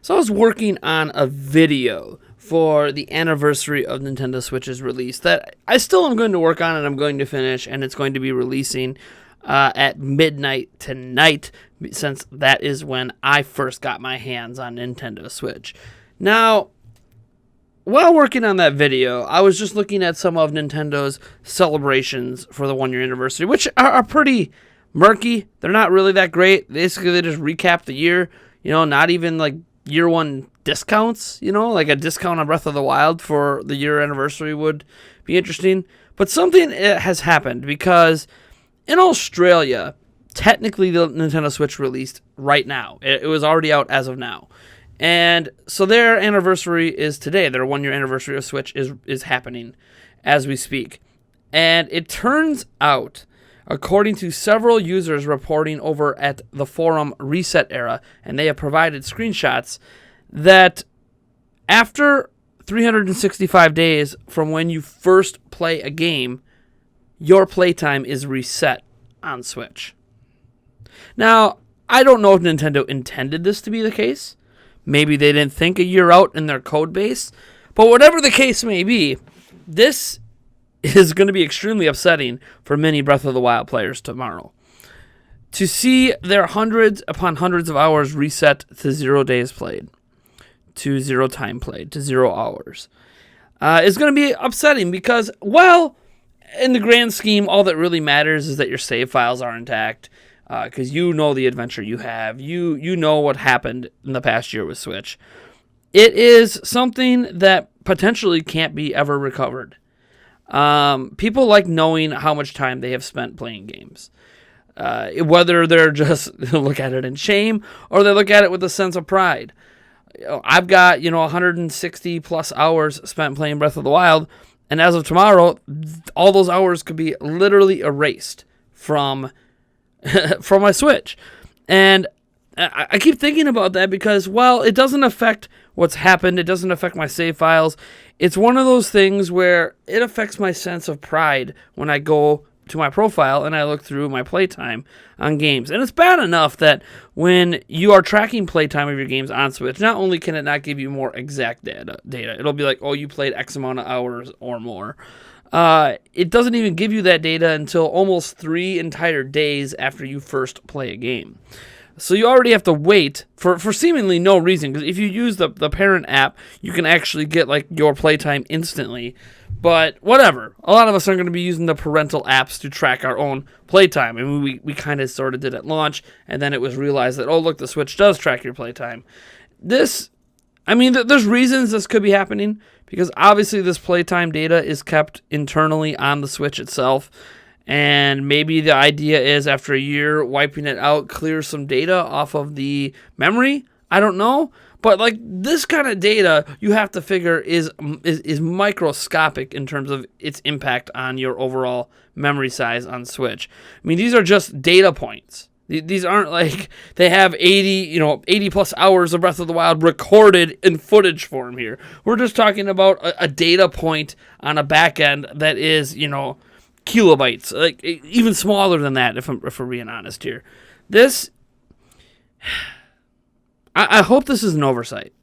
So I was working on a video for the anniversary of Nintendo Switch's release that I still am going to work on and I'm going to finish, and it's going to be releasing at midnight tonight, since that is when I first got my hands on Nintendo Switch. Now, while working on that video, I was just looking at some of Nintendo's celebrations for the 1-year anniversary, which are pretty murky. They're not really that great. Basically, they just recap the year, not even like year one discounts, like a discount on Breath of the Wild for the year anniversary would be interesting. But something has happened, because in Australia, technically the Nintendo Switch released right now. It was already out as of now. And so their anniversary is today. Their 1-year anniversary of Switch is happening as we speak. And it turns out, according to several users reporting over at the forum Reset Era, and they have provided screenshots, that after 365 days from when you first play a game, your playtime is reset on Switch. Now, I don't know if Nintendo intended this to be the case. Maybe they didn't think a year out in their code base. But whatever the case may be, this is going to be extremely upsetting for many Breath of the Wild players tomorrow. To see their hundreds upon hundreds of hours reset to 0 days played, to 0 time played, to 0 hours, is going to be upsetting because, well, in the grand scheme, all that really matters is that your save files are intact, because you know the adventure you have. You know what happened in the past year with Switch. It is something that potentially can't be ever recovered. People like knowing how much time they have spent playing games. Whether they're just look at it in shame or they look at it with a sense of pride. I've got 160 plus hours spent playing Breath of the Wild, and as of tomorrow, all those hours could be literally erased from my Switch. And I keep thinking about that because, well, it doesn't affect what's happened. It doesn't affect my save files. It's one of those things where it affects my sense of pride when I go to my profile and I look through my playtime on games. And it's bad enough that when you are tracking playtime of your games on Switch, not only can it not give you more exact data, it'll be like, oh, you played X amount of hours or more. It doesn't even give you that data until almost 3 entire days after you first play a game. So you already have to wait for seemingly no reason, because if you use the parent app, you can actually get like your playtime instantly. But whatever. A lot of us aren't going to be using the parental apps to track our own playtime. I mean, we kind of sort of did at launch, and then it was realized that, oh, look, the Switch does track your playtime. There's reasons this could be happening, because obviously this playtime data is kept internally on the Switch itself. And maybe the idea is after a year, wiping it out clears some data off of the memory. I don't know. But like this kind of data, you have to figure is microscopic in terms of its impact on your overall memory size on Switch. I mean, these are just data points. These aren't like they have 80 plus hours of Breath of the Wild recorded in footage form here. We're just talking about a data point on a back end that is, kilobytes, like even smaller than that, if we're being honest here. This, I hope this is an oversight.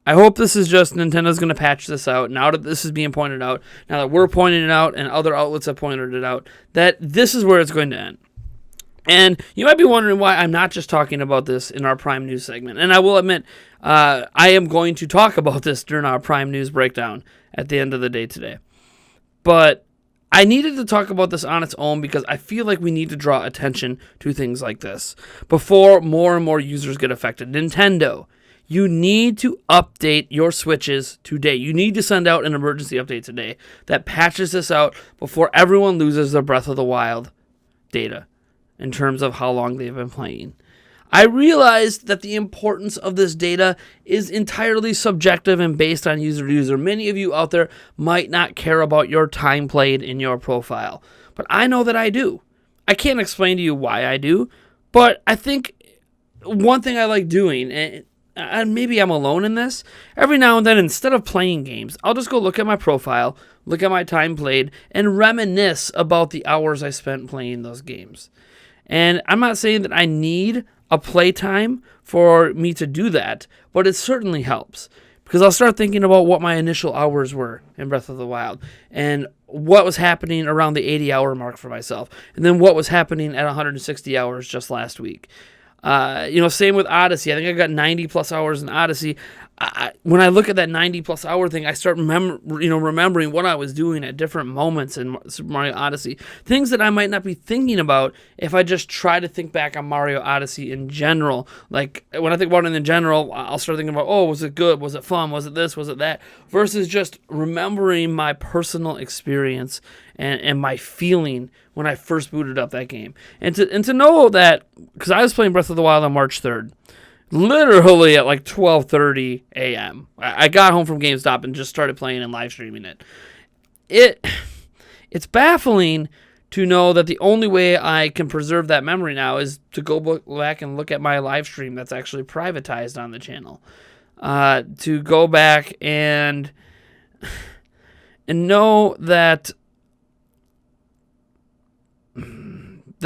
I hope this is just Nintendo's going to patch this out. Now that this is being pointed out, now that we're pointing it out and other outlets have pointed it out, that this is where it's going to end. And you might be wondering why I'm not just talking about this in our Prime News segment. And I will admit, I am going to talk about this during our Prime News breakdown at the end of the day today. But I needed to talk about this on its own because I feel like we need to draw attention to things like this before more and more users get affected. Nintendo, you need to update your Switches today. You need to send out an emergency update today that patches this out before everyone loses their Breath of the Wild data in terms of how long they've been playing. I realized that the importance of this data is entirely subjective and based on user to user. Many of you out there might not care about your time played in your profile, but I know that I do. I can't explain to you why I do, but I think one thing I like doing, and maybe I'm alone in this, every now and then, instead of playing games, I'll just go look at my profile, look at my time played, and reminisce about the hours I spent playing those games. And I'm not saying that I need a playtime for me to do that, but it certainly helps. Because I'll start thinking about what my initial hours were in Breath of the Wild and what was happening around the 80-hour mark for myself. And then what was happening at 160 hours just last week. Same with Odyssey. I think I got 90 plus hours in Odyssey. When I look at that 90 plus hour thing, I start remembering what I was doing at different moments in Super Mario Odyssey. Things that I might not be thinking about if I just try to think back on Mario Odyssey in general. Like, when I think about it in general, I'll start thinking about, oh, was it good? Was it fun? Was it this? Was it that? Versus just remembering my personal experience and my feeling when I first booted up that game. And to know that, because I was playing Breath of the Wild on March 3rd, literally at like 12:30 a.m. I got home from GameStop and just started playing and live streaming it. It's baffling to know that the only way I can preserve that memory now is to go back and look at my live stream that's actually privatized on the channel. To go back and know that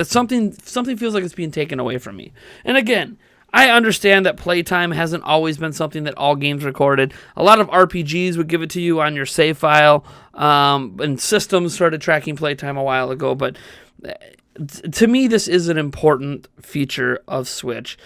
something feels like it's being taken away from me. And again, I understand that playtime hasn't always been something that all games recorded. A lot of RPGs would give it to you on your save file, and systems started tracking playtime a while ago. But to me, this is an important feature of Switch.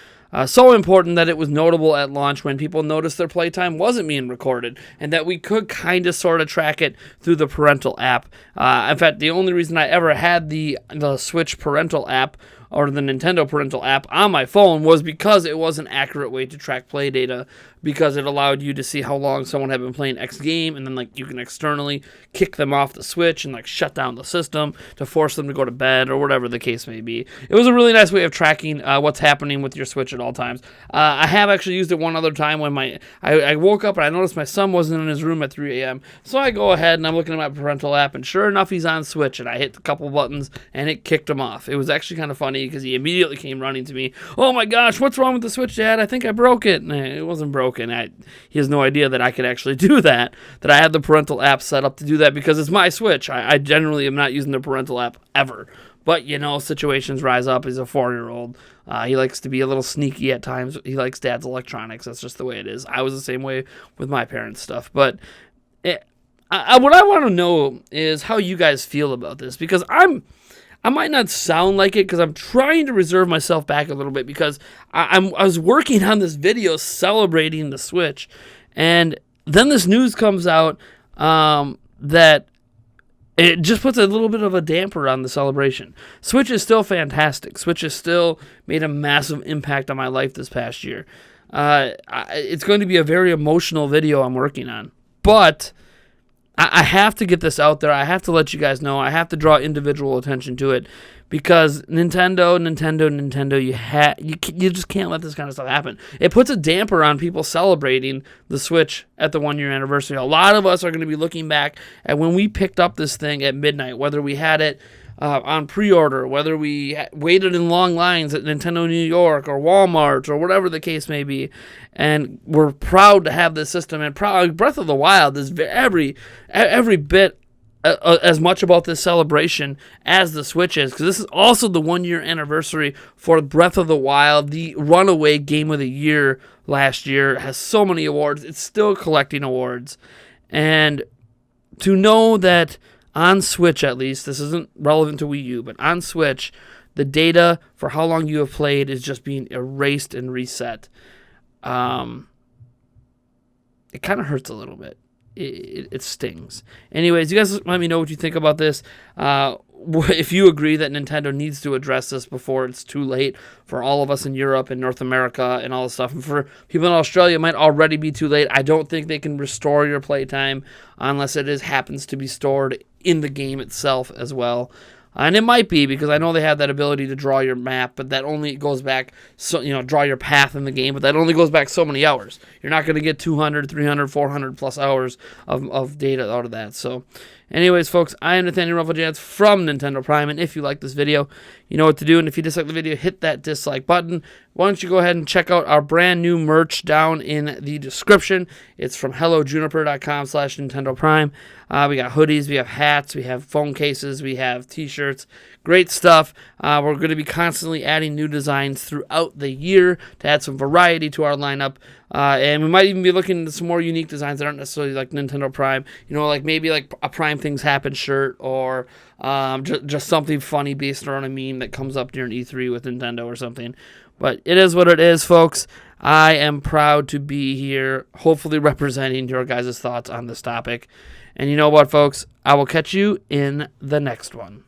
So important that it was notable at launch when people noticed their playtime wasn't being recorded and that we could kind of sort of track it through the Parental app. In fact, the only reason I ever had the Switch Parental app or the Nintendo Parental app on my phone was because it was an accurate way to track play data, because it allowed you to see how long someone had been playing X game, and then like you can externally kick them off the Switch and like shut down the system to force them to go to bed or whatever the case may be. It was a really nice way of tracking what's happening with your Switch at all times. I have actually used it one other time when I woke up and I noticed my son wasn't in his room at 3 a.m. So I go ahead and I'm looking at my Parental app, and sure enough, he's on Switch, and I hit a couple buttons and it kicked him off. It was actually kind of funny because he immediately came running to me. Oh my gosh, what's wrong with the Switch, Dad? I think I broke it. And it wasn't broken. He has no idea that I could actually do that I had the Parental app set up to do that because it's my Switch. I generally am not using the Parental app ever. But, situations rise up. He's a 4-year-old. He likes to be a little sneaky at times. He likes Dad's electronics. That's just the way it is. I was the same way with my parents' stuff. But what I want to know is how you guys feel about this, because I might not sound like it because I'm trying to reserve myself back a little bit, because I was working on this video celebrating the Switch, and then this news comes out that it just puts a little bit of a damper on the celebration. Switch is still fantastic. Switch has still made a massive impact on my life this past year. It's going to be a very emotional video I'm working on, but I have to get this out there. I have to let you guys know. I have to draw individual attention to it, because Nintendo, you just can't let this kind of stuff happen. It puts a damper on people celebrating the Switch at the 1-year anniversary. A lot of us are going to be looking back at when we picked up this thing at midnight, whether we had it on pre-order, whether we waited in long lines at Nintendo New York or Walmart or whatever the case may be, and we're proud to have this system. And Breath of the Wild is every bit as much about this celebration as the Switch is, because this is also the 1-year anniversary for Breath of the Wild, the runaway game of the year last year. It has so many awards. It's still collecting awards. And to know that on Switch, at least, this isn't relevant to Wii U, but on Switch, the data for how long you have played is just being erased and reset. It kind of hurts a little bit. It stings. Anyways, you guys let me know what you think about this. If you agree that Nintendo needs to address this before it's too late for all of us in Europe and North America and all this stuff. And for people in Australia, it might already be too late. I don't think they can restore your playtime unless it happens to be stored in the game itself as well. And it might be, because I know they have that ability to draw your map, but that only goes back, draw your path in the game, but that only goes back so many hours. You're not going to get 200, 300, 400 plus hours of data out of that. So Anyways, folks, I am Nathaniel Rufflejans from Nintendo Prime, and if you like this video, you know what to do. And if you dislike the video, hit that dislike button. Why don't you go ahead and check out our brand new merch down in the description. It's from hellojuniper.com/Nintendo Prime. We got hoodies, we have hats, we have phone cases, we have t-shirts. Great stuff. We're going to be constantly adding new designs throughout the year to add some variety to our lineup. And we might even be looking into some more unique designs that aren't necessarily like Nintendo Prime. You know, like maybe like a Prime Things Happen shirt, or just something funny based around a meme that comes up during E3 with Nintendo or something. But it is what it is, folks. I am proud to be here, hopefully representing your guys' thoughts on this topic. And you know what, folks? I will catch you in the next one.